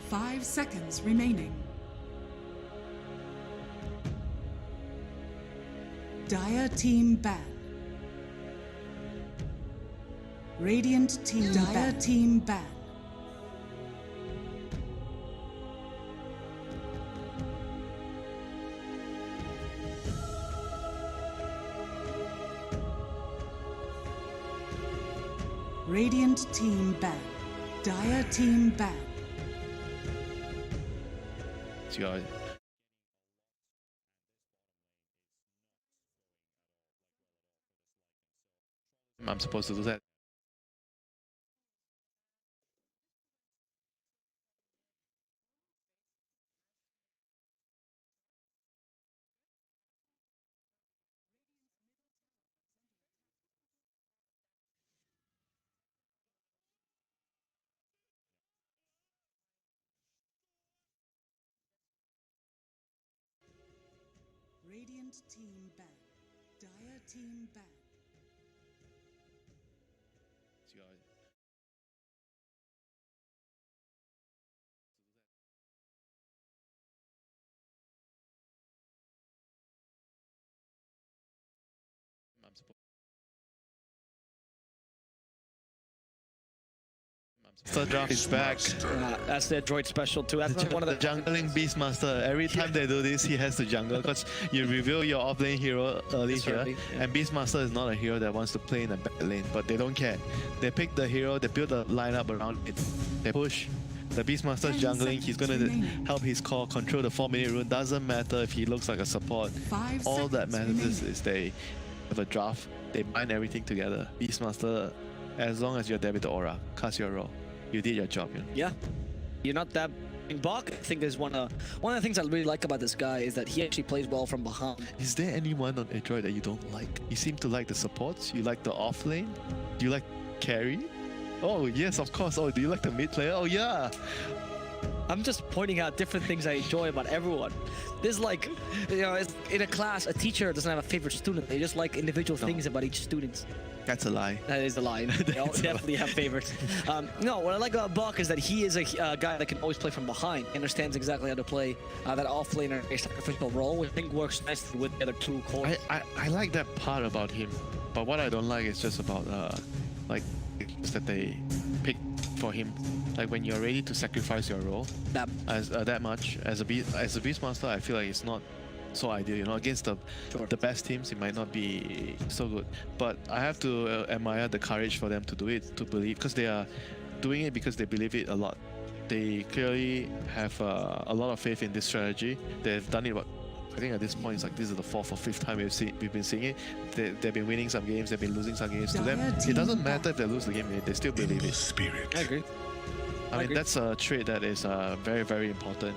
5 seconds remaining. Dire team ban. Radiant team Dire team ban. Radiant team ban. Dire team ban. I'm supposed to do that. Radiant team ban. Dire team ban. Third draft is back. That's the Adroit special too. That's one of the jungling Beastmaster. Every time they do this, he has to jungle because you reveal your offlane hero early here. And Beastmaster is not a hero that wants to play in the back lane, but they don't care. They pick the hero, they build the lineup around it. They push. The Beastmaster is jungling. He's going to help his core control the 4-minute rune. Doesn't matter if he looks like a support. All that matters is they have a draft. They bind everything together. Beastmaster, as long as you're there with the aura, cast your role. You did your job, you know? Yeah. You're not that... In Bach, I think is one of the things I really like about this guy is that he actually plays well from behind. Is there anyone on Adroit that you don't like? You seem to like the supports. You like the offlane. Do you like carry? Oh, yes, of course. Oh, do you like the mid player? Oh, yeah. I'm just pointing out different things I enjoy about everyone. There's like, you know, in a class, a teacher doesn't have a favorite student. They just like individual things about each student. That's a lie. That is a lie. They all definitely have favorites. No, what I like about Bach is that he is a guy that can always play from behind. He understands exactly how to play that offlaner, a sacrificial role, which I think works nicely with the other two cores. I like that part about him, but what I don't like is just about like that they pick for him. Like when you're ready to sacrifice your role that much as a Beastmaster, I feel like it's not so ideal, you know. Against the best teams, it might not be so good. But I have to admire the courage for them to do it, to believe, because they are doing it because they believe it a lot. They clearly have a lot of faith in this strategy. They've done it. I think at this point, it's like this is the 4th or 5th time we've been seeing it. They've been winning some games, they've been losing some games. To them, it doesn't matter if they lose the game, they still believe it. I agree. I mean, that's a trait that is very, very important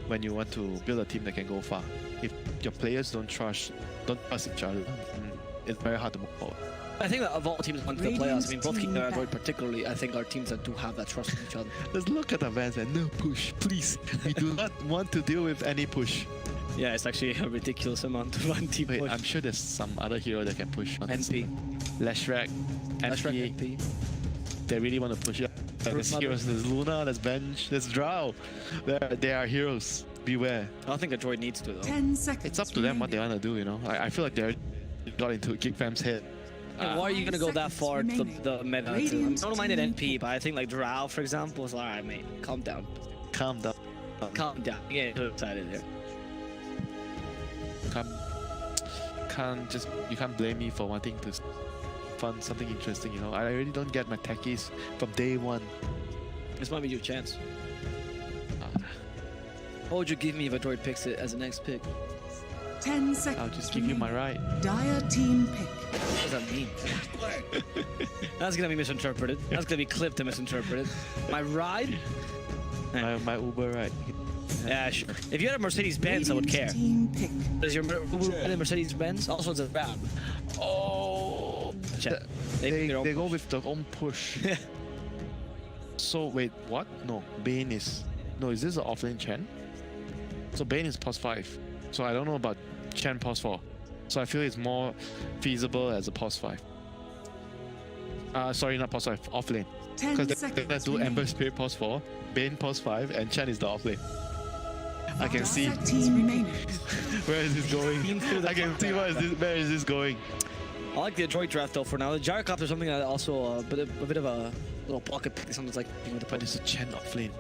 when you want to build a team that can go far. If your players don't trust each other, it's very hard to move forward. I think that of all teams want to play us, I mean, both Geek and Adroit particularly, I think are teams that do have that trust in each other. Just look at the Vans and no push, please. We do not want to deal with any push. Yeah, it's actually a ridiculous amount of anti push. Wait, I'm sure there's some other hero that can push. NP. Leshrac, NP. They really want to push it. There's heroes, there's Luna, there's Bench, there's Drow. They are heroes. Beware. I don't think Adroit needs to though. 10 seconds. It's up to them what they want to do, you know. I feel like they're got into Geek Fam's head. Why are you gonna go that far to the meta? I don't mind an NP, but I think like Drow, for example, is like, alright mate, calm down. Calm down. Calm down. Yeah, too excited there. You can't blame me for wanting to fund something interesting, you know. I really don't get my techies from day one. This might be your chance. What would you give me if Adroit picks it as the next pick? 10 seconds. I'll just give you my right. Dire team pick. What does that mean? That's gonna be misinterpreted. That's gonna be clipped and misinterpreted. My ride? My Uber ride. Yeah, sure. If you had a Mercedes-Benz, I would care. Does your Mercedes-Benz? Also, it's a Ram. Oh! They go with their own push. So, wait, what? No, Bane is... No, is this an offlane Chen? So Bane is +5. So I don't know about Chen +4. So I feel it's more feasible as a +5. Sorry, not pause 5, off lane. 10 Because they're seconds gonna do remaining. Ember Spirit pause 4, Bane pause 5, and Chen is the off lane. I can see Seconds remaining. where is this going. I can see where is this going. I like the Adroit draft though for now. The Gyrocopter is something that also a bit of a little pocket pick. Something's like But it's a Chen off lane.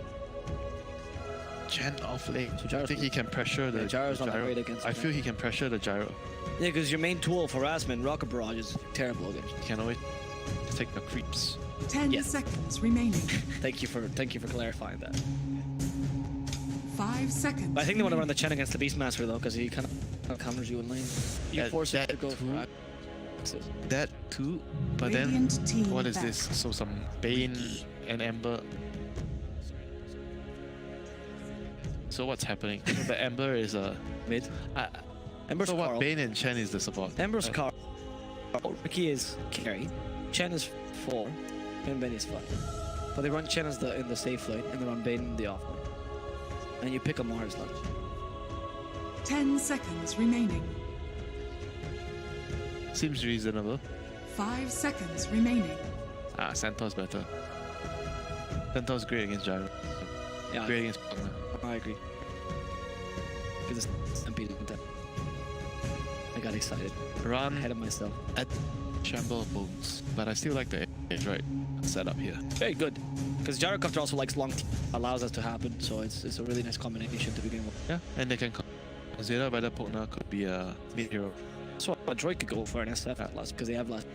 Chen off lane. So I Gyro's think he can pressure the Gyro's not that gyro. great against I him, feel he can pressure the gyro. Yeah, because your main tool for harassment, Rocket Barrage, is terrible against. He can always take the creeps. 10 Yes. seconds remaining. Thank you for clarifying that. 5 seconds. But I think they want to run the Chen against the Beastmaster though, because he kind of counters you in lane. You That- force it that to go too. for That too, but then Radiant team what is back. this? So some Bane and Ember. So what's happening? The Ember is a mid. Ember's so what? Carl. Bane and Chen is the support. Ember's Carl. Ricky is carry. Chen is 4. And Ben is 5. But they run Chen as in the safe lane, and they run Bane in the off lane. And you pick a Mars lunch. 10 seconds remaining. Seems reasonable. 5 seconds remaining. Centaur's better. Centaur's great against gyro. Yeah, Great against partner. I agree. Because it's MP content. I got excited. Run Ahead of myself. at Shamble of Bones, but I still like the Adroit setup here. Very good. Because Gyrocopter also likes long allows that to happen, so it's a really nice combination to begin with. Yeah, and they can consider whether Pogna could be a mid hero. So Adroit could go for an SF at last because they have last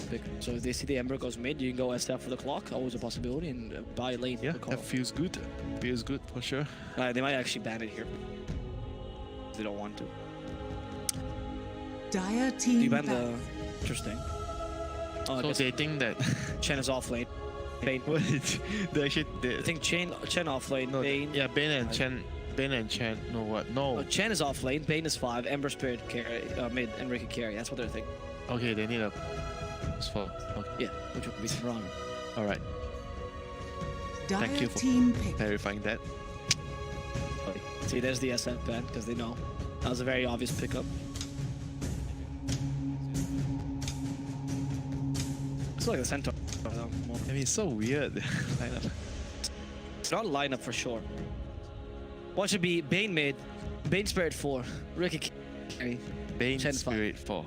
pick. So if they see the Ember goes mid, you can go SF for the clock, always a possibility, and buy lane. Yeah, for call. that feels good. Feels good for sure. They might actually ban it here. They don't want to. Dire Do team you ban back. the... Interesting. Oh, I So guess they think that Chen is off lane. Bane. they actually I think Chen off lane. no, Bane. yeah, Bane and Chen. No what? No. Oh, Chen is off lane. Bane is 5. Ember Spirit carry, mid, and Ricky carry. That's what they're thinking. Okay, they need a spot. Okay. Yeah, which would be wrong. All right. Dire Thank you for team pick. clarifying that. See, there's the SF ban because they know. That was a very obvious pickup. It's like the Centaur. though, more. I mean, it's so weird. Lineup. It's not a lineup for sure. What should be Bane mid, Bane Spirit 4, Ricky carry. Bane Chen five. Spirit 4.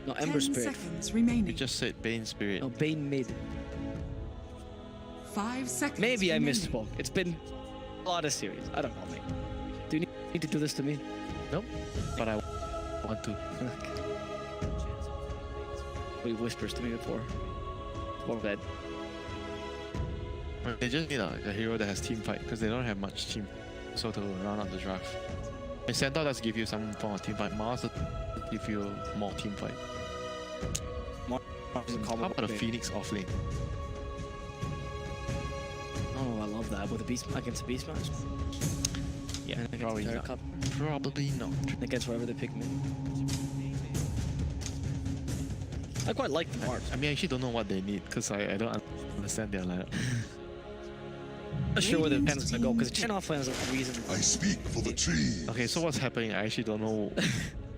No, 10 Ember Spirit. seconds remaining. You just said Bane Spirit. No, Bane mid. 5 seconds Maybe I remaining. misspoke. It's been a lot of series. I don't know, mate. Do you need to do this to me? Nope. But I want to. He whispers to me before bed. They just need a hero that has team fight because they don't have much team. So to round out the draft. And Centaur does give you some form of team fight. Mars does give you more team fight. How about a Phoenix off lane? Oh, I love that with a beast against a beast match. Yeah, And against probably Terra not. Cup, Probably not. against wherever they pick me. I quite like the Mars. I mean, I actually don't know what they need because I don't understand their lineup. I'm not sure where the Pens gonna go because Chen off lane is a reason. I speak for the trees. Okay, so what's happening? I actually don't know.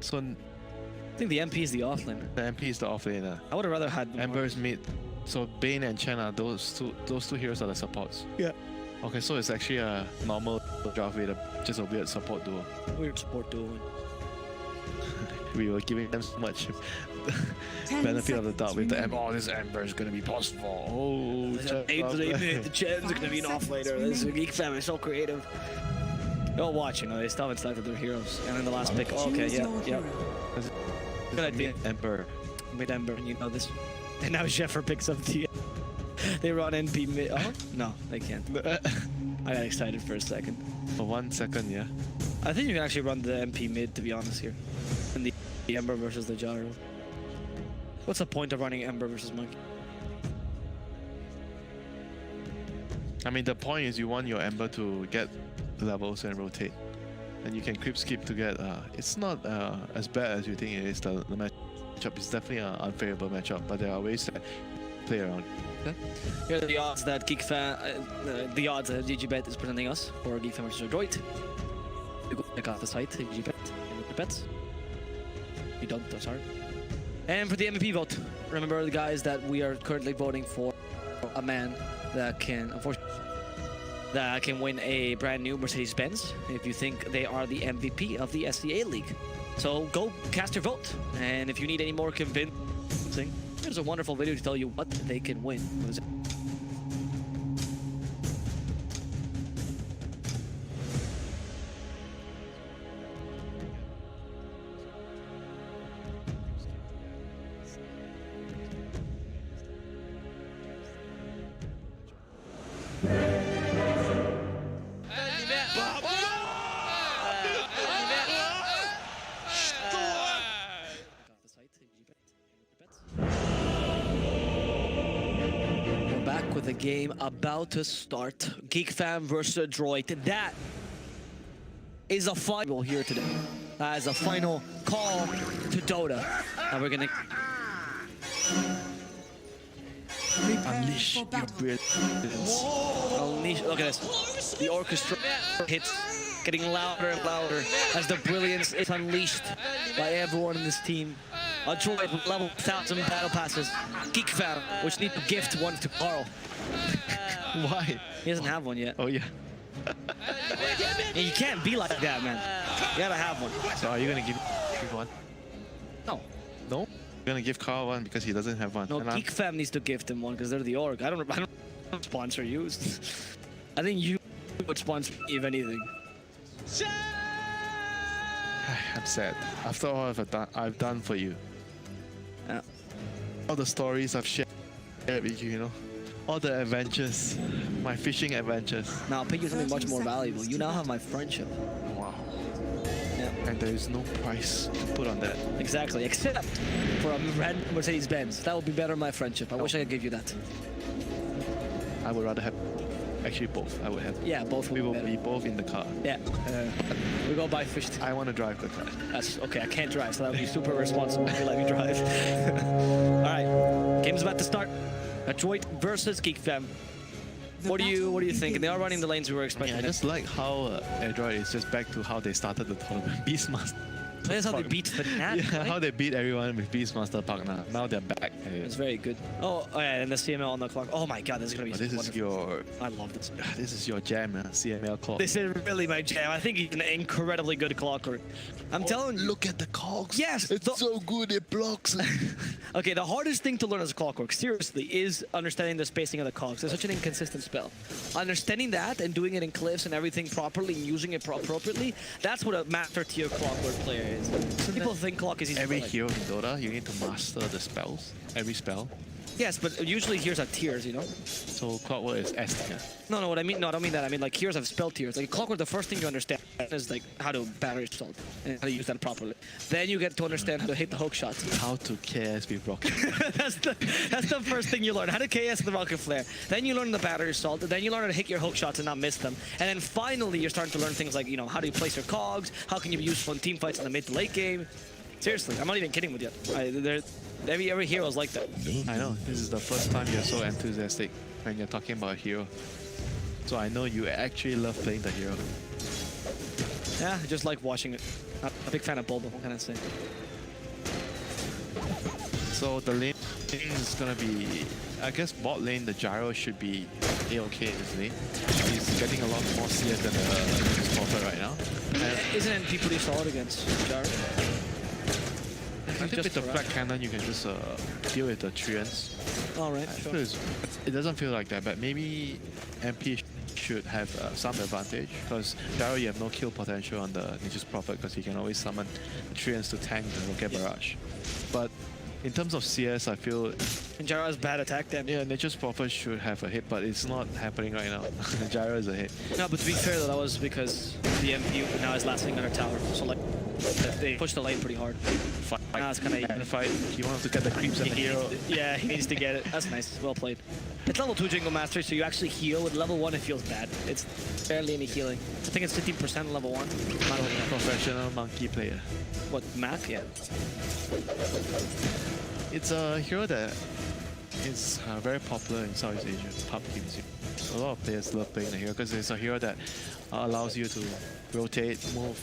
So I think the MP is the off laner. the MP is the off laner. I would have rather had the Ember is mid. So Bane and Chen are those two heroes are the supports. Yeah. Okay, so it's actually a normal draft with just a weird support duo. Weird support duo. We were giving them so much 10 benefit of the doubt with the seconds Ember. Oh, this Ember is gonna be possible. Oh, The Chen's gonna be an off laner. This is Geek fam is so creative. They'll watch, you know, they still haven't selected their heroes. And then the last pick, oh, okay, Choose yeah, your yeah. hero. Good idea. Ember. Mid Ember, and you know this. And now Sheffer picks up the. They run NP mid. Oh? No, they can't. I got excited for a second. For 1 second, yeah. I think you can actually run the MP mid, to be honest, here. And the Ember versus the Gyro. What's the point of running Ember versus Monkey? I mean, the point is you want your Ember to get levels and rotate. And you can creep skip to get, it's not as bad as you think it is, the matchup is definitely an unfavorable matchup, but there are ways to play around. Here are the odds that Geek fan, the odds that GGBet is presenting us for Geek fan versus Adroit. You go check out the site, GGBet, and look at bets. You don't, I'm sorry. And for the MVP vote, remember the guys that we are currently voting for, a man that can, unfortunately, that can win a brand new Mercedes-Benz if you think they are the MVP of the SCA League. So go cast your vote, and if you need any more convincing, there's a wonderful video to tell you what they can win. We're back with the game about to start. Geek Fam versus Adroit. That is a final here today. That is a final call to Dota. And we're gonna Unleash your brilliance. unleash. Look at this. The orchestra hits getting louder and louder as the brilliance is unleashed by everyone in this team. Adroit with level 1000 battle passes. Geek Fam, which need to gift one to Carl. Why? He doesn't have one yet. Oh yeah. And you can't be like that, man. You gotta have one. So are you gonna give one? No. No? You're gonna give Carl one because he doesn't have one. No, And Geek Fam needs to gift him one because they're the org. I don't sponsor you. I think you would sponsor me if anything. I'm sad. After all I've done for you. Yeah. All the stories I've shared with you, you know. All the adventures. My fishing adventures. Now I'll pick you something much more valuable. You now have my friendship. Wow. Yeah. And there is no price to put on that. Exactly, except for a random Mercedes-Benz. That would be better than my friendship. I wish I could give you that. I would rather have actually both. I would have. Yeah, both We would will be better. be both in the car. Yeah. We go buy fish. I want to drive the car. That's okay. I can't drive, so that would be super irresponsible if you let me drive. All right, game's about to start. Adroit versus Geek Fam. What do you think? They are running the lanes we were expecting. I just like how Adroit is just back to how they started the tournament. Beastmaster. That's how they beat the Nat. Yeah, right? how they beat everyone with Beastmaster Pagna. Now they're back. It's very good. Oh yeah, and the CML on the clock. Oh my God, this is gonna be. This is wonderful. your I love this. this is your jam, CML clock. This is really my jam. I think he's an incredibly good clocker. I'm telling you. Look at the cogs. Yes, It's so good, it blocks. Okay, the hardest thing to learn as a clockwork, seriously, is understanding the spacing of the cogs. It's such an inconsistent spell. Understanding that and doing it in cliffs and everything properly and using it appropriately, that's what a master tier clockwork player is. People think clock is easy. Every to play. hero in Dota, you need to master the spells. Every spell. Yes, but usually heroes have tiers, you know? So Clockwork is S tier. No, what I mean, no, I don't mean that. I mean, like, heroes have spell tiers. Like, clockwork, the first thing you understand is, like, how to battery assault and how to use that properly. Then you get to understand how to hit the hook shots. How to KS with rocket. that's the first thing you learn. How to KS the rocket flare. Then you learn the battery assault. Then you learn how to hit your hook shots and not miss them. And then finally, you're starting to learn things like, you know, how do you place your cogs? How can you be useful in team fights in the mid to late game? Seriously, I'm not even kidding with you. Every hero is like that. I know, this is the first time you're so enthusiastic when you're talking about a hero. So I know you actually love playing the hero. Yeah, I just like watching it. Not a big fan of Bulba, what can I say? So the lane is gonna be, I guess bot lane, the gyro should be A-okay in this lane. He's getting a lot more CS than the Prophet right now. And Isn't NP pretty solid against Jar? I think with the Black Cannon you can just deal with the treants. Alright, I sure. feel it doesn't feel like that, but maybe MP should have some advantage because Gyro, you have no kill potential on the Nature's Prophet because he can always summon treants to tank the Rocket Barrage. But in terms of CS, I feel And Jara has bad attack damage. yeah, Nature's Prophet should have a hit, but it's not happening right now. Gyro is a hit. No, but to be fair though, that was because the MP now is last thing on her tower. So like, they pushed the lane pretty hard. Fight. Now it's kind of And fight. You want to get the creeps and the hero. Yeah, he needs to get it. That's nice. Well played. It's level 2 Jingle Mastery, so you actually heal. With level 1, it feels bad. It's barely any healing. I think it's 15% level 1. Professional monkey player. What, Mac? Yeah. It's a hero that is very popular in Southeast Asia, PUBG. A lot of players love playing the hero because it's a hero that allows you to rotate, move,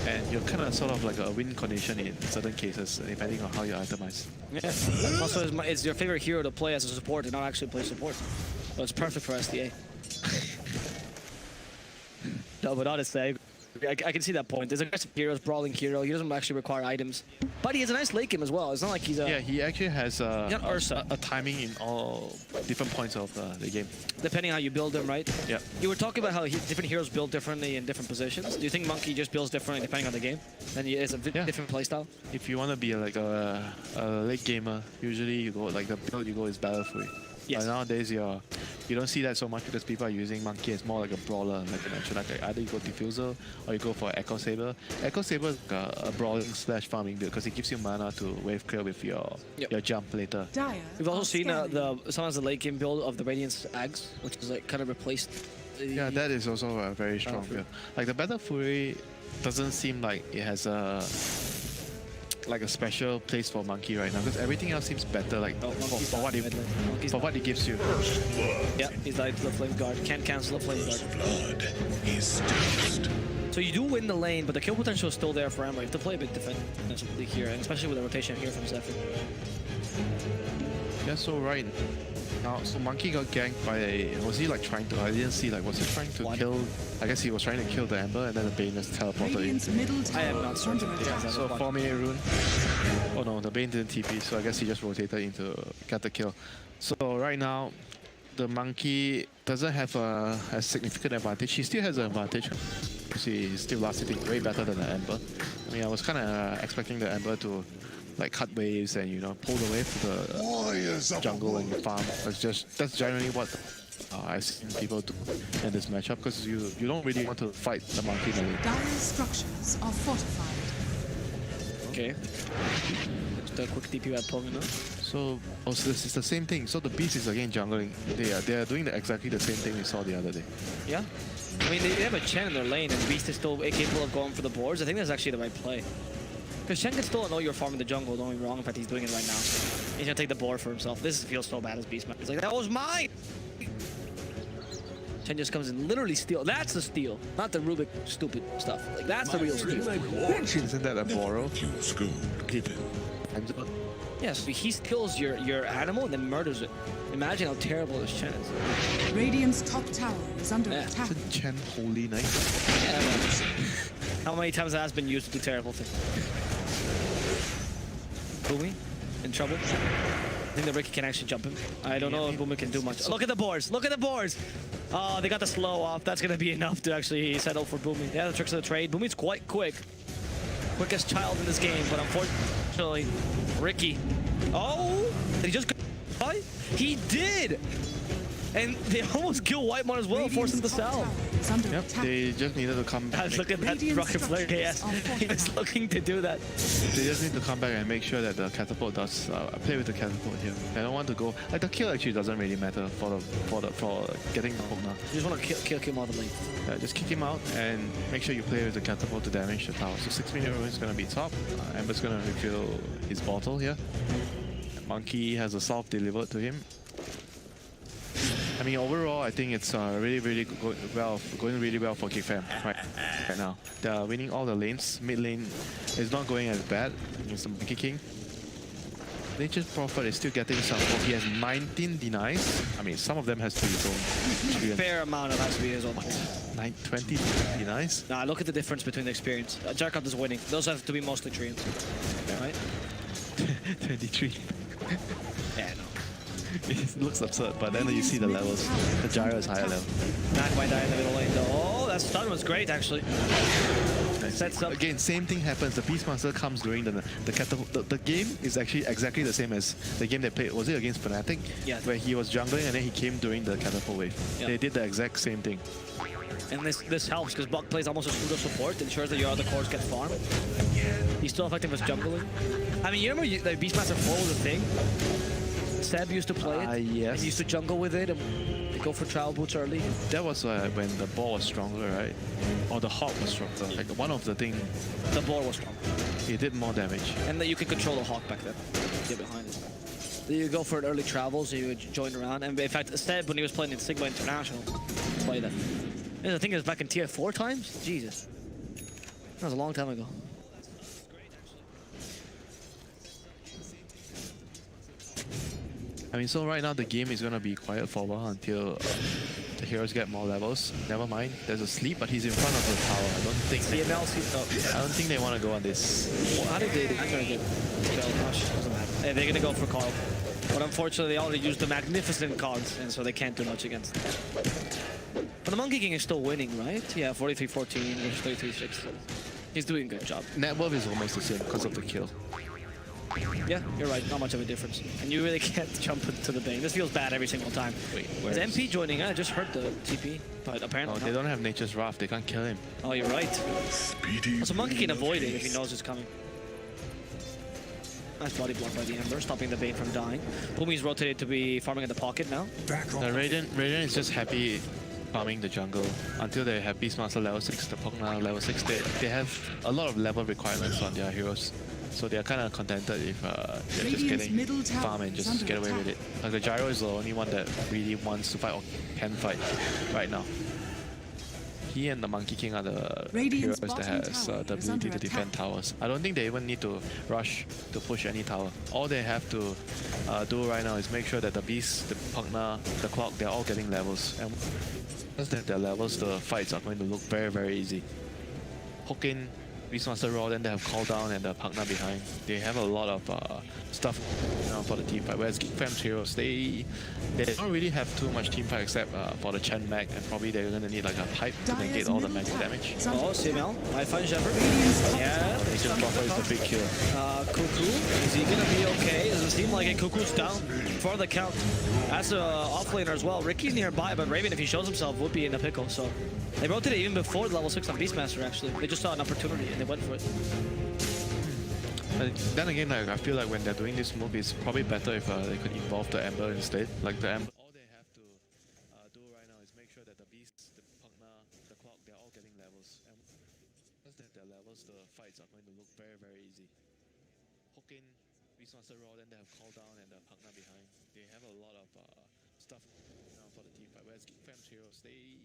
and you're kind of sort of like a win condition in certain cases, depending on how you itemize. Yeah. Also, it's your favorite hero to play as a support and not actually play support. So it's perfect for SDA. No, but honestly, I can see that point. There's aggressive heroes, brawling hero. He doesn't actually require items, but he has a nice late game as well. It's not like he's a... Yeah, he actually has Ursa. a timing in all different points of the game. Depending how you build him, right? Yeah. You were talking about how different heroes build differently in different positions. Do you think Monkey just builds differently depending on the game? And it's a different playstyle? If you want to be like a late gamer, usually you go like the build you go is Battle Fury. Yes. But nowadays you don't see that so much because people are using Monkey as more like a brawler, like I mentioned. Like either you go Diffuser or you go for Echo Saber. Echo Saber is like a brawling slash farming build because it gives you mana to wave clear with your jump later. We've also seen sometimes the late game build of the Radiance Ags, which is like kind of replaced. Yeah, that is also a very strong build. Like the Battle Fury doesn't seem like it has a special place for Monkey right now because everything else seems better like for what it gives you. Yeah, he's like the Flame Guard. Can't cancel the Flame Guard. Blood is thirst. So you do win the lane, but the kill potential is still there for Emma. You have to play a bit defensively here, and especially with the rotation here from Zephyr. Yeah, so right now, so Monkey got ganked by was he like trying to, I didn't see, like was he trying to kill, I guess he was trying to kill the Ember and then the Bane just teleported in. I am not certain. Yeah, so 4-minute rune. Oh no, the Bane didn't TP, so I guess he just rotated into get the kill. So right now, the Monkey doesn't have a significant advantage. He still has an advantage because he's still last hitting way better than the Ember. I mean, I was kind of expecting the Ember to like cut waves and pull the wave to the jungle and farm. That's generally what I've seen people do in this matchup because you don't really want to fight the Monkey in the lane. Dire structures are fortified. Okay. Just a quick TP at Pong now. So also this is the same thing. So the Beast is again jungling. They are doing exactly the same thing we saw the other day. Yeah. I mean, they have a Chen in their lane and Beast is still capable of going for the boards. I think that's actually the right play. Because Chen can still know you're farming the jungle, don't get me wrong. In fact, he's doing it right now. He's gonna take the board for himself. This feels so bad as Beastman. He's like, that was mine! Chen just comes and literally steal. That's the steal, not the Rubik stupid stuff. Like, that's the real steal. Isn't that a borrow? Yes, he kills your animal and then murders it. Imagine how terrible this Chen is. Radiant's top tower is under attack. Isn't Chen Holy Knight? How many times that has been used to do terrible things? Boomy? In trouble? I think the Ricky can actually jump him. I don't know if Boomy can do much. Look at the boards! Look at the boards! Oh, they got the slow off. That's gonna be enough to actually settle for Boomy. Yeah, the tricks of the trade. Boomy's quite quick. Quickest child in this game, but unfortunately, Ricky. Oh! Did he just go by? He did! And they almost kill Whitemon as well, force him to sell. Yep, they just needed to come back. Look at that rocket flare, yes. He was looking to do that. They just need to come back and make sure that the catapult does play with the catapult here. They don't want to go like the kill actually doesn't really matter for getting the hook now. You just want to kill him out of the lane. Yeah, just kick him out and make sure you play with the catapult to damage the tower. So 6-minute rune is gonna be top. Ember's gonna refill his bottle here. Monkey has a solve delivered to him. I mean, overall, I think it's really going really well for Geek fam right now. They're winning all the lanes. Mid lane is not going as bad. There's some Monkey King. Nature's Prophet is still getting some. He has 19 denies. I mean, some of them has to be his own. Fair amount of has to be his own. 20 denies? Nah, look at the difference between the experience. Jarkov is winning. Those have to be mostly treants. Yeah. Right? 23. Yeah, no. It looks absurd, but then you see the levels. The gyro is higher level. Not quite die in the middle lane though. Oh, that stun was great actually. Sets up. Again, same thing happens. The Beastmaster comes during the catapult. The game is actually exactly the same as the game they played. Was it against Fnatic? Yeah. Where he was jungling and then he came during the catapult wave. Yeah. They did the exact same thing. And this helps because Buck plays almost a pseudo support, ensures that your other cores get farmed. He's still effective as jungling. I mean, you remember the Beastmaster 4 was a thing? Seb used to play it. Yes. He used to jungle with it and they go for trial boots early. That was when the ball was stronger, right? Or the hawk was stronger. Like one of the things. The ball was stronger. He did more damage. And then you could control the hawk back then. Get behind it. Then you go for an early travel, so you would join around. And in fact, Seb, when he was playing in Sigma International, play that. I think it was back in tier 4 times? Jesus. That was a long time ago. I mean, so right now the game is gonna be quiet for a while until the heroes get more levels. Never mind, there's a sleep, but he's in front of the tower. I don't think they want to go on this. Well, how did they? I'm gonna get killed. Doesn't matter. Hey, they're gonna go for Carl, but unfortunately they already used the magnificent cards, and so they can't do much against them. But the Monkey King is still winning, right? Yeah, 43-14 versus 33-6. He's doing a good job. Net worth is almost the same because of the kill. Yeah, you're right. Not much of a difference. And you really can't jump into the Bane. This feels bad every single time. Wait, is MP joining? I just heard the TP, but apparently they don't have Nature's Wrath. They can't kill him. Oh, you're right. Speedy So Monkey can avoid it if he knows it's coming. Nice body block by the Ember, stopping the Bane from dying. Bumi's rotated to be farming in the pocket now. The Radiant is just happy farming the jungle until they have Beastmaster level 6, the Pokemon level 6. They have a lot of level requirements on their heroes. So they're kind of contented if they're just getting farm and just get away with it. Like the Gyro is the only one that really wants to fight or can fight right now. He and the Monkey King are the heroes that has the ability to defend towers. I don't think they even need to rush to push any tower. All they have to do right now is make sure that the Beast, the Pugna, the Clock, they're all getting levels. And once they have their levels, the fights are going to look very, very easy. Hook in Beastmaster Raw, then they have Call Down and the Pugna behind. They have a lot of stuff for the team fight. Whereas Geek Fam's heroes, they don't really have too much team fight except for the Chen Mag, and probably they're gonna need like a pipe to negate all the mag damage. Oh, CML, I find Shepherd. Yeah. Nature's Buffer is the big kill. Cuckoo, is he gonna be okay? Does it seem like it? Cuckoo's down for the count. That's an offlaner as well. Ricky's nearby, but Raven, if he shows himself, would be in a pickle. So they rotated even before the level 6 on Beastmaster, actually. They just saw an opportunity and they went for it. But then again, like, I feel like when they're doing this move, it's probably better if they could involve the Ember instead. Like the Ember. All they have to do right now is make sure that the Beast, the Pugna, the Clock, they're all getting levels. And once they have their levels, the fights are going to look very, very easy. Hook in Beastmaster Raw, then they have Call Down and the Pugna behind. They have a lot of stuff for the team fight. Whereas Geek Fam's heroes, they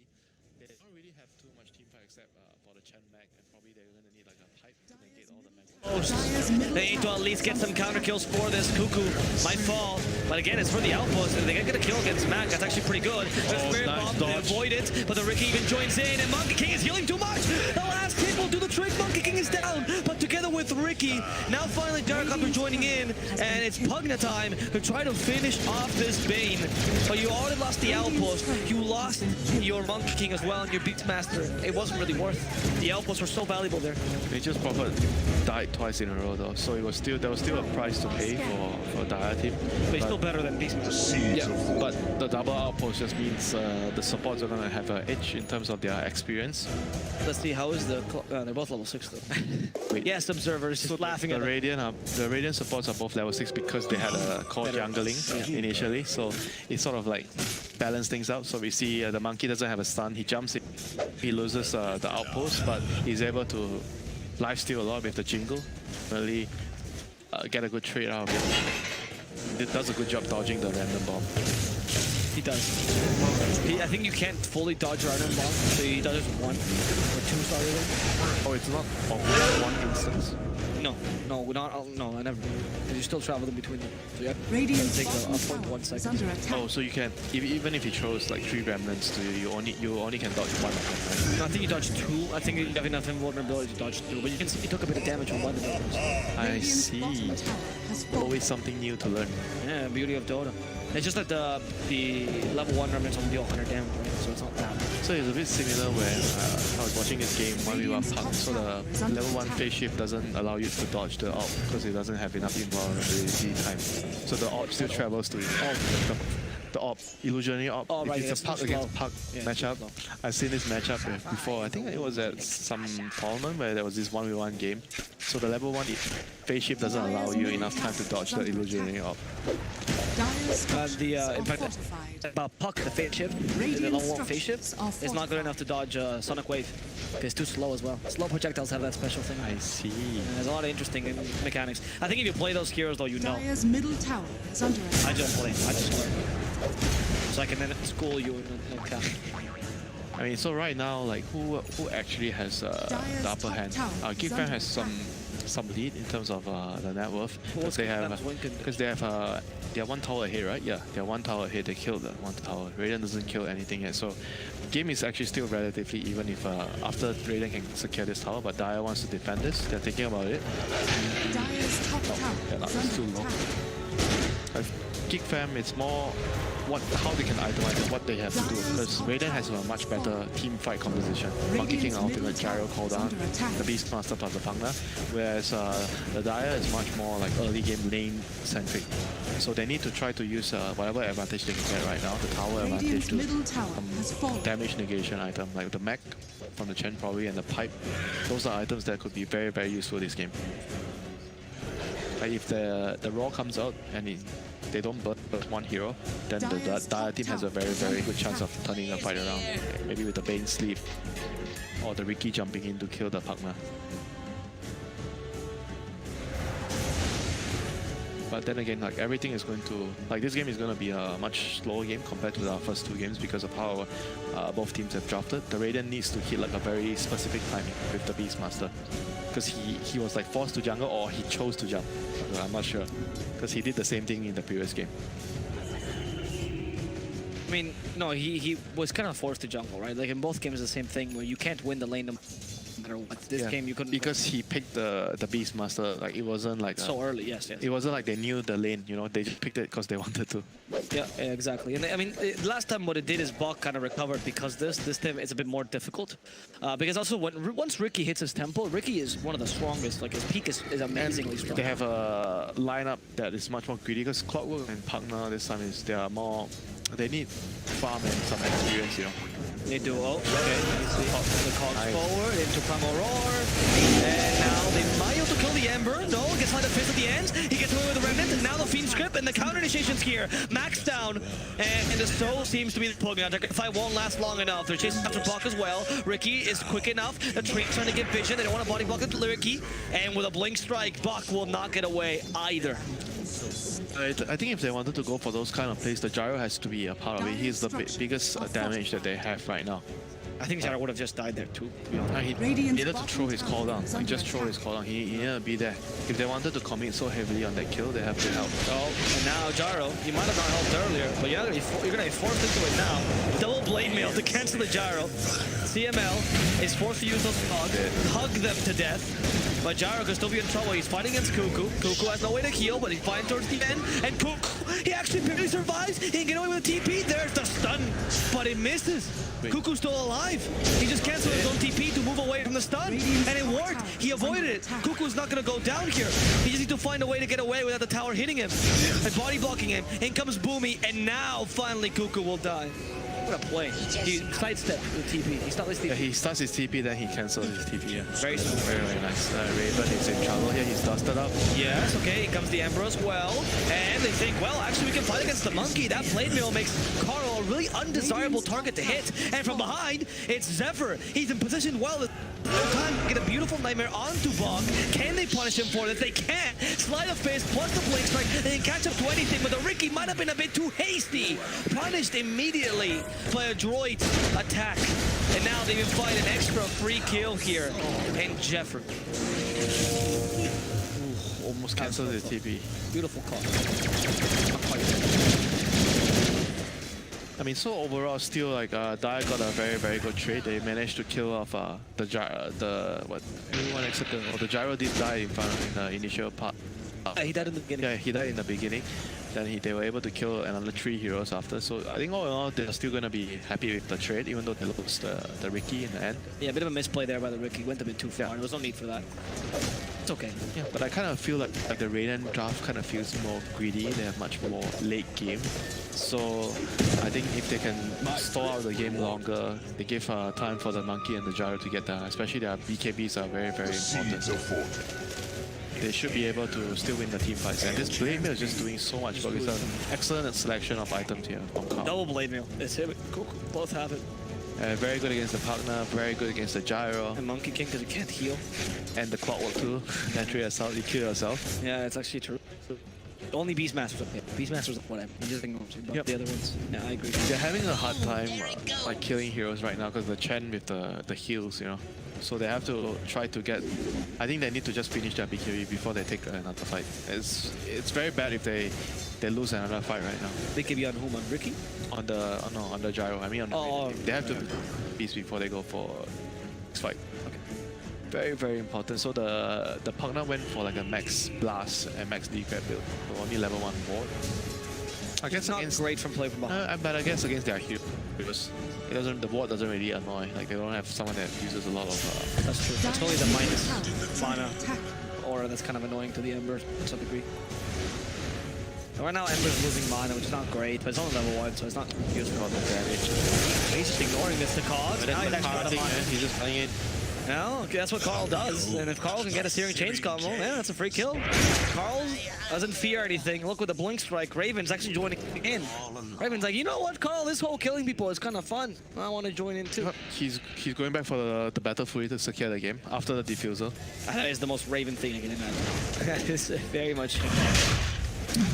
don't really have too much team fight except for the Chen Mag, and probably they're gonna need like a pipe to negate all the mag. They need to at least get some counter kills for this. Cuckoo might fall, but again, it's for the outpost. If they can get a kill against Mag, that's actually pretty good. The Spirit Bomb, they avoid it, but the Ricky even joins in, and Monkey King is healing too much. The last hit will do the trick. Monkey King is down, but together with Ricky, now finally Dark Hunter joining in, and it's Pugna time to try to finish off this Bane. But you already lost the outpost. You lost your Monkey King as well, and your Beastmaster. It wasn't really worth. The outposts were so valuable there. Nature's Prophet died twice in a row though, so there was still a price to pay for Dire team. But he's still better than Beastmaster. Yeah, but the double outpost just means the supports are gonna have an edge in terms of their experience. Let's see, how is the they're both level 6 though. Wait. Yes, observers just laughing at the Radiant supports are both level 6 because they had a core jungling initially, so it sort of like balanced things out. So we see the Monkey doesn't have a stun, he jumps in, he loses the outpost, but he's able to lifesteal a lot with the jingle, really get a good trade out of it. It does a good job dodging the random bomb. He does. I think you can't fully dodge random bomb, so he dodges 1 or 2 star even. Oh, it's not one instance? No, no, I never. Because you still travel in between them. So you have to Radiant's take bottom a tower 0.1 is second. under attack. Oh, so you can even if he throws like 3 remnants to you, you only can dodge 1 of them, right? No, I think you dodge 2. I think you have enough invulnerability to dodge 2. But you can see he took a bit of damage from 1 of those. I Radiant's bottom see. tower has fallen. Always something new to learn. Yeah, beauty of Dota. It's just that the level 1 remnants only deal 100 damage, right? So it's not that much. So it's a bit similar when I was watching this game 1v1 Puck. So the level 1 phase shift doesn't allow you to dodge the AWP because it doesn't have enough invulnerability time. So the AWP still travels to the AWP, illusionary AWP. Oh, right, if it's a Puck against Puck matchup, I've seen this matchup before. I think it was at some tournament where there was this 1v1 game. So the level 1 phase shift doesn't allow you enough time to dodge the illusionary AWP. In fact, Puck, the phase shift, the level 1 phase shift, is not good enough to dodge Sonic Wave. It's too slow as well. Slow projectiles have that special thing. I see. And there's a lot of interesting mechanics. I think if you play those heroes though, you know. Dire's middle tower is under attack. I just play. I just learn. So I can then school you in the I mean, so right now, like who actually has the upper hand? Geek has some lead in terms of the net worth because they are one tower ahead, right? Yeah, they're one tower ahead. They killed the one tower. Raiden doesn't kill anything yet, so game is actually still relatively even if after Raiden can secure this tower, but Dire wants to defend this. They're thinking about it. That's too low. Geek Fam, it's more how they can itemize and what they have to do, because Raiden has a much better team fight composition. Monkey King ultimate, gyro cooldown, the Beastmaster plus the Pangna, whereas the Dire is much more like early game lane centric. So they need to try to use whatever advantage they can get right now, the tower advantage to damage negation item, like the mech from the Chen probably and the pipe. Those are items that could be very, very useful this game. Like if the Raw comes out and they don't burn one hero, then the Dire team has a very, very good chance of turning the fight around. Maybe with the Bane sleep or the Ricky jumping in to kill the Pugna. But then again, like everything is going to, like this game is going to be a much slower game compared to the first two games because of how both teams have drafted. The Raiden needs to hit like a very specific timing with the Beastmaster, because he was like forced to jungle or he chose to jump. I'm not sure, because he did the same thing in the previous game. I mean, no, he was kind of forced to jungle, right? Like in both games, the same thing where you can't win the lane no matter what. This game you couldn't. Because he picked the Beastmaster, like it wasn't like so early. Yes. It wasn't like they knew the lane, you know. They just picked it because they wanted to. Yeah, exactly. And I mean, last time what it did is Bok kind of recovered because this time it's a bit more difficult. Because also once Ricky hits his tempo, Ricky is one of the strongest. Like his peak is amazingly strong. They have a lineup that is much more greedy because Clockwork and Pugna this time they are more. They need farm and some experience, you know. They do. Oh, okay. The cogs forward into Primal Roar. And now they might be able to kill the Ember. No, gets Light of Fist at the end. He gets away with the Remnant. And now the Fiend Script and the counter initiation's here. Max down. And the Soul seems to be pulling out. The fight won't last long enough. They're chasing after Bok as well. Ricky is quick enough. The Train's trying to get vision. They don't want to body block Ricky. And with a Blink Strike, Bok will not get away either. I think if they wanted to go for those kind of plays, the Gyro has to be a part of it. He's the biggest damage that they have right now. I think Gyro would have just died there too. He needed to throw his cooldown. Like just throw his cooldown. He needed to be there. If they wanted to commit so heavily on that kill, they have to help. Oh, and now Gyro, you might have not helped earlier, but you're gonna be forced into it now. Double blade mail to cancel the Gyro. CML is forced to use those cogs, hug them to death. But Gyro can still be in trouble. He's fighting against Cuckoo. Cuckoo has no way to heal, but he's fighting towards the end. And Cuckoo, he actually barely survives. He can get away with a TP. There's the stun, but it misses. Cuckoo's still alive. He just canceled his own TP to move away from the stun, and it worked. He avoided it. Cuckoo's not gonna go down here. He just needs to find a way to get away without the tower hitting him and body blocking him. In comes Boomy, and now finally Cuckoo will die. What a play. He sidestepped the TP. He starts his TP. Yeah, he starts his TP, then he cancels his TP. Yeah. Very smooth. Very, very nice. Raven is in trouble here. He's dusted up. Yes, okay. Here comes the Emperor as well. And they think, well, actually, we can fight against the Monkey. That blade mail makes Carl a really undesirable target to hit. And from behind, it's Zephyr. He's in position well. Time to get a beautiful nightmare onto Bok. Can they punish him for this? They can't. Slide of Fist plus the Blink Strike. They can catch up to anything, but the Ricky might have been a bit too hasty. Punished immediately by Adroit attack. And now they even find an extra free kill here. And Jeffrey. Almost canceled his TP. Beautiful call. I mean, so overall, still like Dire got a very, very good trade. They managed to kill off the everyone except the Gyro did die in the initial part. He died in the beginning. Yeah, he died in the beginning. Then they were able to kill another 3 heroes after. So I think all in all, they're still gonna be happy with the trade, even though they lost the Ricky in the end. Yeah, a bit of a misplay there by the Ricky. Went a bit too far. Yeah. There was no need for that. It's okay. Yeah, but I kind of feel like the Raiden draft kind of feels more greedy. They have much more late game. So I think if they can stall out the game longer, they give time for the Monkey and the Gyro to get down. Especially their BKBs are very, very important. They should be able to still win the team fights. And this blade mail is just doing so much work. It's an excellent selection of items here from Carl. Double blade mail. It's him. Cool. Both have it. Very good against the Pugna, very good against the Gyro. And Monkey King because he can't heal. And the Clockwork too. Naturally assault, you kill yourself. Yeah, it's actually true. only Beastmasters. Okay. Beastmasters, whatever. You just ignore them. But the other ones, yeah, I agree. They're having a hard time like killing heroes right now because the Chen with the heals, you know. So they have to try to get. I think they need to just finish their BKB before they take another fight. It's very bad if they lose another fight right now. BKB on whom? On Ricky? On the gyro. I mean on the they have to beast before they go for next fight. Okay. Very, very important. So the partner went for like a max blast and max defense build. So only level 1 ward. I guess It's not great from play from behind. but I guess against their heroes, the ward doesn't really annoy. Like they don't have someone that uses a lot of. That's true. It's only the minus mana aura that's kind of annoying to the Ember to some degree. Right now Ember's losing mana, which is not great, but it's only level 1, so it's not useful on the damage. He's just ignoring this to cause. Now he's actually out of mana. He's just playing it. No, that's what Carl does. And if Carl can get a Searing Chains combo, man, that's a free kill. Carl doesn't fear anything. Look with the Blink Strike. Raven's actually joining in. Raven's like, you know what, Carl? This whole killing people is kind of fun. I want to join in too. He's going back for the Battle Fury to secure the game after the Diffuser. That is the most Raven thing I can imagine. That is very much.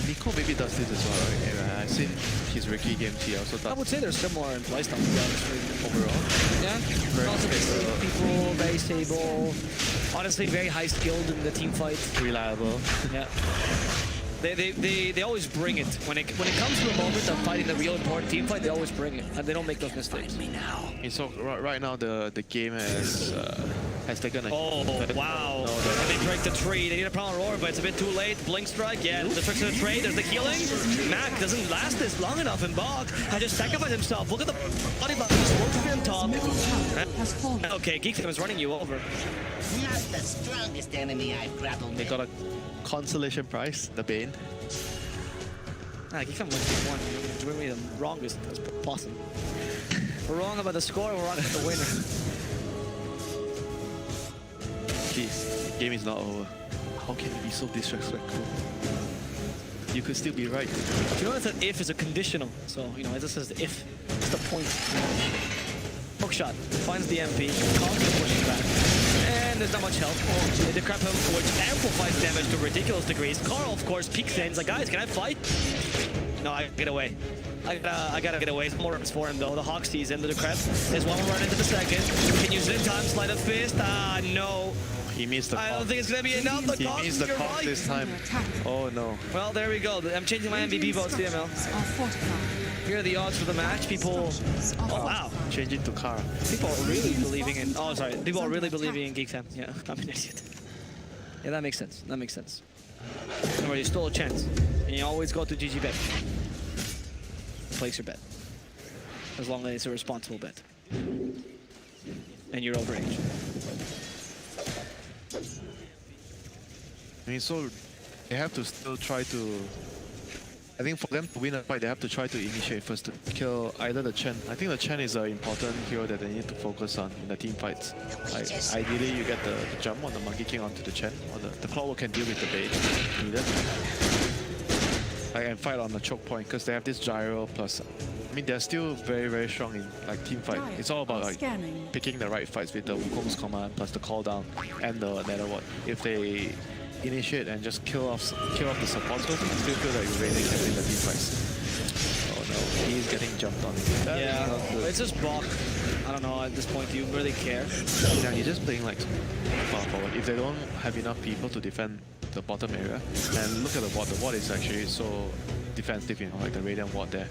Nico maybe does this as well, right? I've seen his Ricky games, he also does. I would say they're similar in playstyle, to be honest with you. Overall. Yeah, relatively stable people, very stable. Honestly, very high skilled in the team fight. Reliable. Yeah. They always bring it. When it comes to the moment of fighting the real important team fight, they always bring it, and they don't make those mistakes. Okay, so right now the game has taken a. Oh wow! And they break the tree. They need a Prowler Roar, but it's a bit too late. Blink Strike, yeah. The tricks of the trade. There's the healing. Mac doesn't last this long enough, and Bog has just sacrificed himself. Look at the body block. He's on top. Okay, Geek is running you over. Not the strongest enemy I've grappled They with. got a consolation prize, the Bane. Geek went to 1. You're doing me the wrongest as possible. We're wrong about the score, we're wrong about the winner. Jeez, game is not over. How can you be so disrespectful? You could still be right. You know that if is a conditional, so you know it just says if. It's the point. Hook shot finds the MP, constantly pushing back, and there's not much help. They decrep him, which amplifies damage to ridiculous degrees. Carl, of course, peeks in. He's like, guys, can I fight? No, I get away. I gotta get away. Some more runs for him though. The Hawk sees in the decrep. There's one more run into the second. Can use it in time. Sleight of fist. Ah, no. He missed the I cock. don't think it's gonna be enough. The He cock, missed the you're cock right. this time. Oh no. Well, there we go. I'm changing my MVP vote to CML. Here are the odds for the match. People. Oh wow. Change it to Kara. People are really believing in. Oh, sorry. People are really believing in Geek Fam. Yeah, I'm an idiot. Yeah, that makes sense. That makes sense. Remember, you stole a chance. And you always go to GG bet. Place your bet. As long as it's a responsible bet. And you're overage. I mean, so they have to still try to. I think for them to win a fight, they have to try to initiate first to kill either the Chen. I think the Chen is an important hero that they need to focus on in the team fights. Like, ideally, you get the jump on the Monkey King onto the Chen, or the Clockwork can deal with the bait if needed. Like, and fight on the choke point because they have this gyro plus. I mean, they're still very, very strong in like team fight. It's all about like picking the right fights with the Wukong's command plus the call down and the nether ward. If they initiate and just kill off the supports first, I still feel like Raven can win the team fights. Oh no, he's getting jumped on. That is Yeah, not good. it's just Bach. I don't know, at this point, do you really care? Yeah, he's just playing like far forward. If they don't have enough people to defend the bottom area, and look at the ward is actually so defensive, you know, like the Radiant ward there.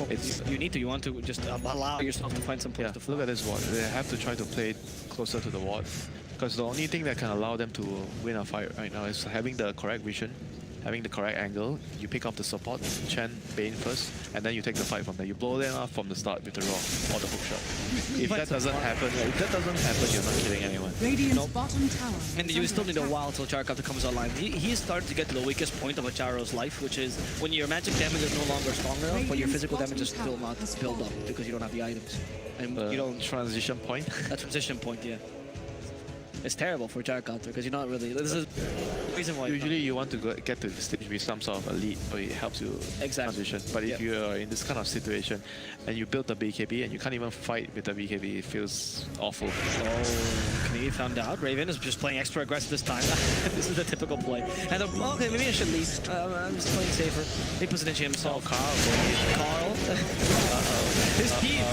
It's You need to, you want to just allow yourself to find some place yeah, to fly. look at this ward. They have to try to play closer to the ward. Because the only thing that can allow them to win a fight right now is having the correct vision, having the correct angle. You pick up the support, Chen, Bane first, and then you take the fight from there. You blow them off from the start with the raw or the hook shot. If that doesn't happen, you're not killing anyone. Radiant's bottom tower. And you still need a while till Charkov comes online. He's starting to get to the weakest point of a Charo's life, which is when your magic damage is no longer strong enough, but your physical damage is still not built up because you don't have the items. And you don't Transition point. that transition point, yeah. It's terrible for Gyrocopter because you're not really. This is the reason why. Usually you want to get to the stage with some sort of a lead, or it helps you transition. But if you are in this kind of situation and you build the BKB and you can't even fight with the BKB, it feels awful. Oh, Canadian found out. Raven is just playing extra aggressive this time. This is the typical play. And okay, maybe I should leave. I'm just playing safer. He positioning himself. Carl. His team.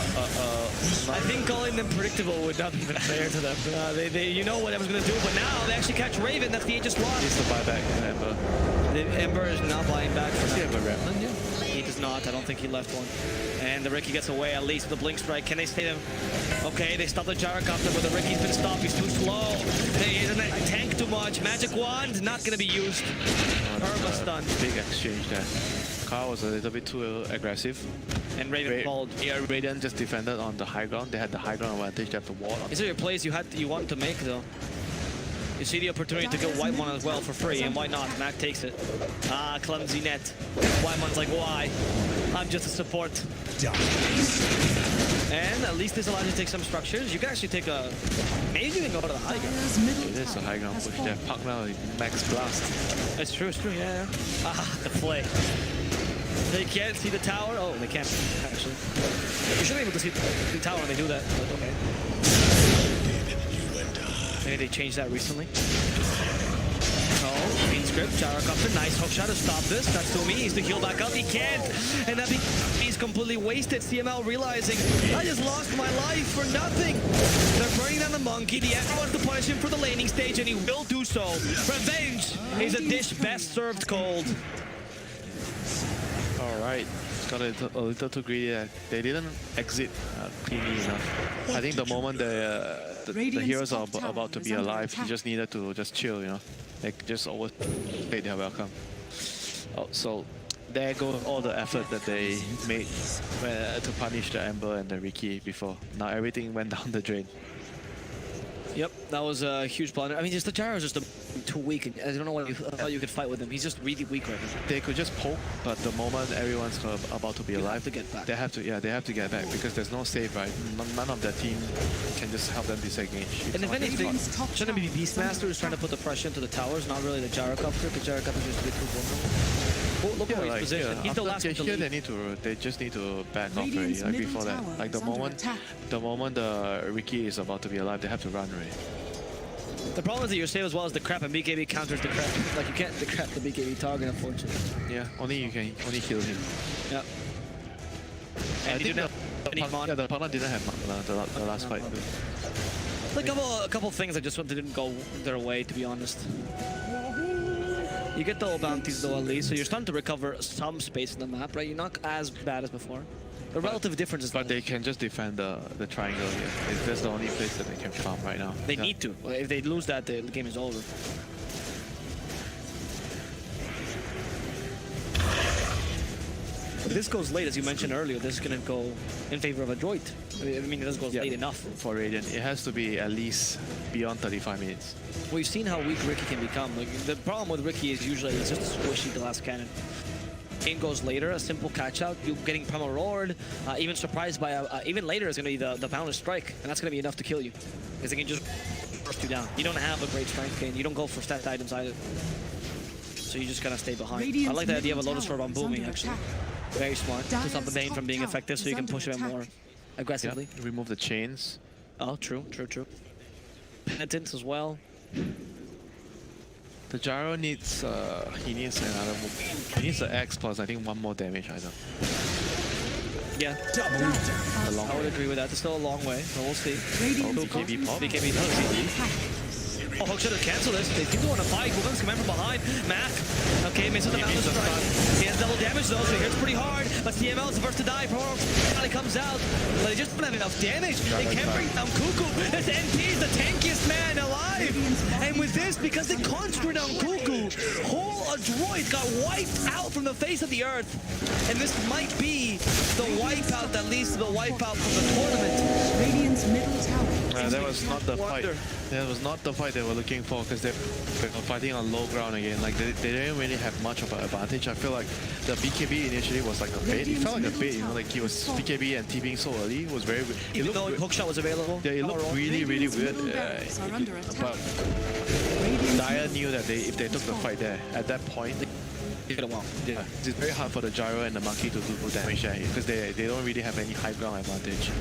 I think calling them predictable would not be even fair to them. They you know what Ember's gonna do, but now they actually catch Raven. That's the Aegis Lock. Needs to buy back Ember. The Ember is not buying back for Does he now. have a Remnant yet? He does not. I don't think he left one. And the Riki gets away at least with the Blink Strike. Can they stay them? Okay, they stop the Gyrocopter, but the Riki's been stopped. He's too slow. He doesn't tank too much. Magic Wand not gonna be used. Perma stun. Big exchange there. Carl was a little bit too aggressive. And Raven followed. Yeah, Radiant just defended on the high ground. They had the high ground advantage. They have to wall on. These are your plays you want to make though. You see the opportunity to go White One as well for free, and why not? Mac takes it. Ah, clumsy net. White One's like, why? I'm just a support. And at least this allows you to take some structures. You can actually take a... Maybe you can go to the high ground. It is a high ground push there. Puck now, max blast. It's true, yeah. Ah, the play. They can't see the tower. Oh, they can't, actually. You should be able to see the tower when they do that, but okay. Maybe they changed that recently. Oh, green script, Gyrocopter, nice hook shot to stop this. That's to me, he's to heal back up, he can't. And that he's completely wasted. CML realizing, I just lost my life for nothing. They're burning down the monkey. The F wants to punish him for the laning stage, and he will do so. Revenge is a dish best served cold. Alright, it's got a little too greedy there. They didn't exit cleanly enough. I think the moment the heroes are about to be alive, he just needed to just chill, you know. Like, just overstayed their welcome. Oh, so there goes all the effort that they made to punish the Ember and the Riki before. Now everything went down the drain. Yep, that was a huge blunder. I mean, just the Gyro is just too weak. I don't know what you thought you could fight with him. He's just really weak right now. They could just poke, but the moment everyone's about to be alive, to get back. They have to get back because there's no save, right? None of their team can just help them disengage. And if anything, shouldn't be Beastmaster who's trying to put the pressure into the towers, not really the Gyrocopter. The Gyrocopter is just a bit too vulnerable. Oh, look at his position. He's the last one to leave. They just need to back off already, like before that. Like the moment the Riki is about to be alive, they have to run already. The problem is that your save as well as the crap, and BKB counters the crap. Like you can't decrep the BKB target, unfortunately. Yeah, only you can heal him. Yeah. And he didn't have any mon. Yeah, the partner didn't have mana the last fight too. Like a couple of things that just didn't go their way, to be honest. You get the bounties though at least, so you're starting to recover some space in the map, right? You're not as bad as before. The relative difference is... But they can just defend the triangle here. That's the only place that they can farm right now. They need to. If they lose that, the game is over. If this goes late, as you mentioned earlier, this is going to go in favor of Adroit. I mean, it doesn't go late enough. For Radiant, it has to be at least beyond 35 minutes. Well, you've seen how weak Riki can become. Like, the problem with Riki is usually it's just squishy the last cannon. Game goes later, a simple catch out, you getting Prema roared, even surprised by even later is going to be the Boundless Strike, and that's going to be enough to kill you. Because they can just burst you down. You don't have a great strength gain, you don't go for stat items either. So you just kind of stay behind. I like the idea of a Lotus Orb on booming actually. Very smart, to stop the Bane from being effective so you can push him more aggressively. Yeah, remove the chains. Oh, true. Penitence as well. The Gyro needs, he needs another move. He needs the X plus, I think, one more damage either. Yeah. I would agree with that. It's still a long way, but we'll see. Oh, BKB pop. BKB. Oh, Hook should have canceled this. They seem to want to fight. Woman's coming from behind. Mac. Okay, misses the Boundless Strike. He has double damage though, so he hits pretty hard. But CML is the first to die. Probably comes out. But they just don't have enough damage. They can't bring down Cuckoo. This NP is the tankiest man alive. And with this, because they concentrated on Cuckoo, whole Adroit got wiped out from the face of the earth. And this might be the wipeout that leads to the wipeout from the tournament. Radiant's middle tower. That was not the fight. That was not the fight they were looking for because they were fighting on low ground again. Like they didn't really have much of an advantage. I feel like the BKB initially was like a bait. It felt like a bait, you know, like he was BKB and TPing so early. It was very weird. Even though hookshot was available. Yeah, it looked really weird. But Dire knew that if they took the fight there, at that point, yeah, it's very hard for the gyro and the monkey to do damage there because they don't really have any high ground advantage.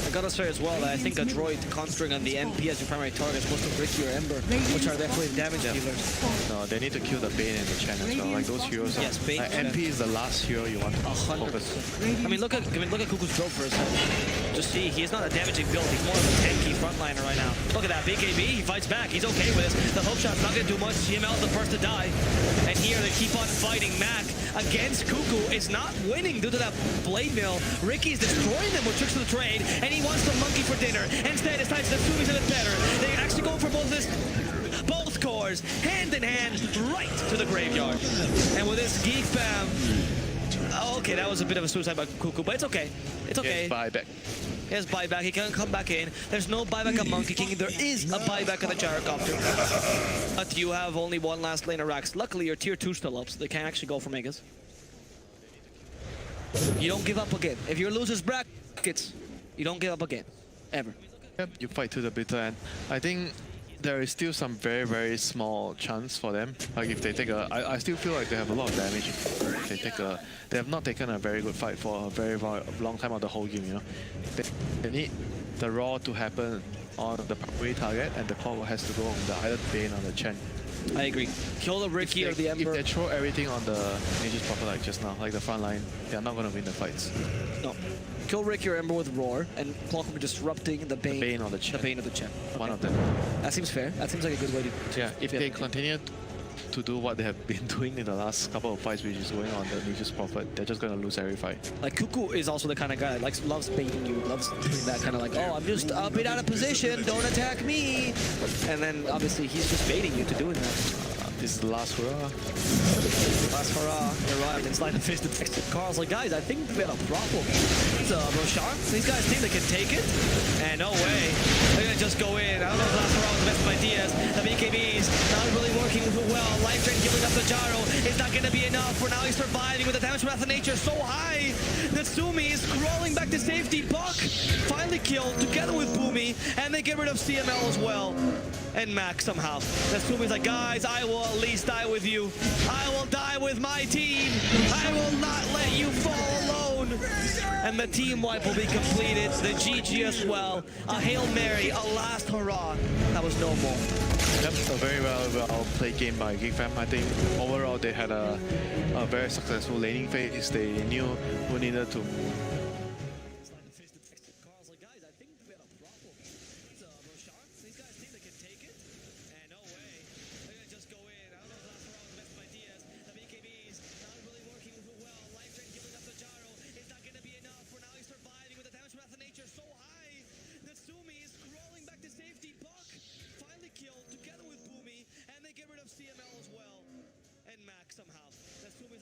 I gotta say as well that I think Adroit concentrating on the MP as your primary target is most of Ricky or Ember, which are definitely damage dealers. No, they need to kill the Bane and the Chen as well. Like those heroes. Yes, Bane. MP is the last hero you want to focus. I mean, look at Kuku's build for a second. Just see, he's not a damaging build. He's more of a tanky frontliner right now. Look at that, BKB. He fights back. He's okay with this. The hook shot's not gonna do much. CML is the first to die, and here they keep on fighting. Mac against Kuku is not winning due to that blade mill. Ricky's destroying them with tricks of the trade, and he wants the monkey for dinner. Instead, decides that Sumi's a bit better. They're actually going for both cores, hand in hand, right to the graveyard. And with this Geek fam, okay, that was a bit of a suicide by Kuku, but it's okay. It's okay. Yes, buyback. He has buyback. He can come back in. There's no buyback on Monkey King. There is a buyback on the Gyrocopter. But you have only one last lane of racks. Luckily, your tier 2 still up, so they can't actually go for Megas. You don't give up again. If you're losers brackets, you don't give up again. Ever. Yep, you fight to the bitter end. I think there is still some very small chance for them. Like if they take a, I still feel like they have a lot of damage. If they take a, they have not taken a very good fight for a very long time of the whole game. You know, they need the raw to happen on the primary target, and the call has to go on the either Bane or the Chen. I agree. Kill the Ricky or the Ember. If they throw everything on the Nature's Prophet like just now, like the front line, they are not going to win the fights. No. Kill Ricky or Ember with Roar, and Clock will be disrupting the Bane. The Bane or the Chen. The Bane or the Chen. Okay. One of them. That seems fair. That seems like a good way to... Yeah, if they continue to do what they have been doing in the last couple of fights, which is going on the Nature's Prophet, they're just going to lose every fight. Like, Kuku is also the kind of guy that loves baiting you, loves doing that kind of like, oh, I'm just a bit out of position, don't attack me. And then, obviously, he's just baiting you to doing that. This is the last hurrah. Last hurrah arrived inside the face to text. Carl's like, guys, I think we have a problem. It's Roshan. These guys think they can take it? And no way. They're gonna just go in. I don't know if last hurrah was the best of ideas. The BKBs not really working well. Life Drain giving up the gyro is not gonna be enough. For now, he's surviving with the damage from Wrath of Nature so high. Natsumi is crawling back to safety. Buck finally killed together with Boomy, and they get rid of CML as well. And Mac somehow. Natsumi's like, guys, I will at least die with you. I will die with my team. I will not let you fall alone. And the team wipe will be completed. The GG as well. A Hail Mary, a last hurrah. That was no more. Yep, a very well played game by Geek Fam. I think overall they had a very successful laning phase. They knew who needed to